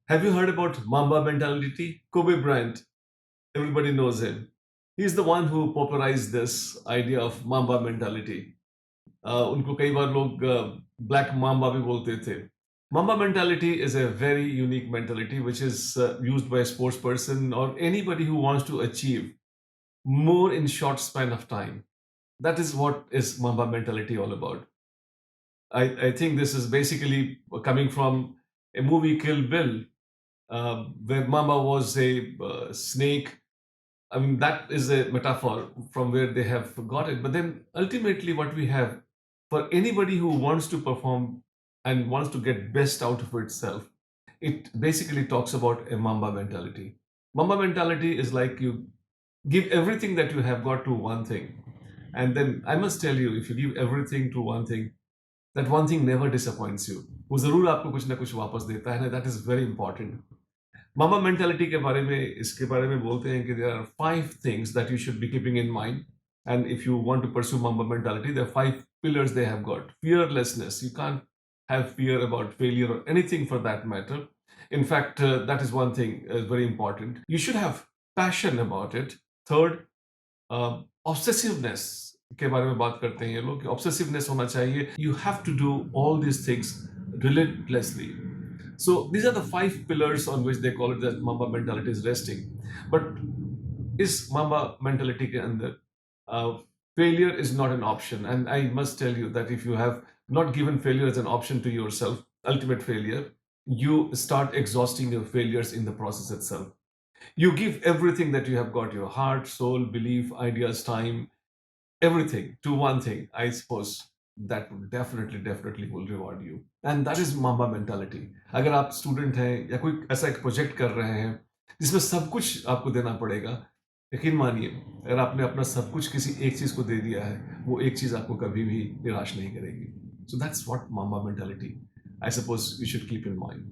Have you heard about Mamba mentality? Kobe Bryant, everybody knows him. He's the one who popularized this idea of Mamba mentality. उनको कई बार लोग black mamba भी बोलते थे. Mamba mentality is a very unique mentality which is used by a sports person or anybody who wants to achieve more in short span of time. That is what is Mamba mentality all about. I think this is basically coming from a movie Kill Bill, where Mamba was a snake. I mean, that is a metaphor from where they have got it. But then ultimately, what we have for anybody who wants to perform and wants to get best out of itself, it basically talks about a Mamba mentality. Mamba mentality is like you give everything that you have got to one thing. And then I must tell you, if you give everything to one thing, that one thing never disappoints you. वो जरूर आपको कुछ ना कुछ वापस देता है ना. That is very important. Mama mentality के बारे में इसके बारे में बोलते हैं कि there are 5 things that you should be keeping in mind, and if you want to pursue mamba mentality, there are 5 pillars they have got. Fearlessness. You can't have fear about failure or anything for that matter. In fact, that is one thing very important. You should have passion about it. Third, ऑब्सेसिवनेस के बारे में बात करते हैं ये लोग कि obsessiveness होना चाहिए. You have to do all these things relentlessly. So these are the 5 pillars on which they call it that Mamba mentality is resting. But is Mamba mentality के अंदर failure is not an option? And I must tell you that if you have not given failure as an option to yourself, ultimate failure, you start exhausting your failures in the process itself. You give everything that you have got, your heart, soul, belief, ideas, time, everything to one thing. I suppose that would definitely will reward you. And that is Mamba mentality. अगर आप student हैं या कोई ऐसा एक project कर रहे हैं जिसमें सब कुछ आपको देना पड़ेगा, यकीन मानिए अगर आपने अपना सब कुछ किसी एक चीज को दे दिया है, वो एक चीज आपको कभी भी निराश नहीं करेगी. So that's what Mamba mentality, I suppose, you should keep in mind.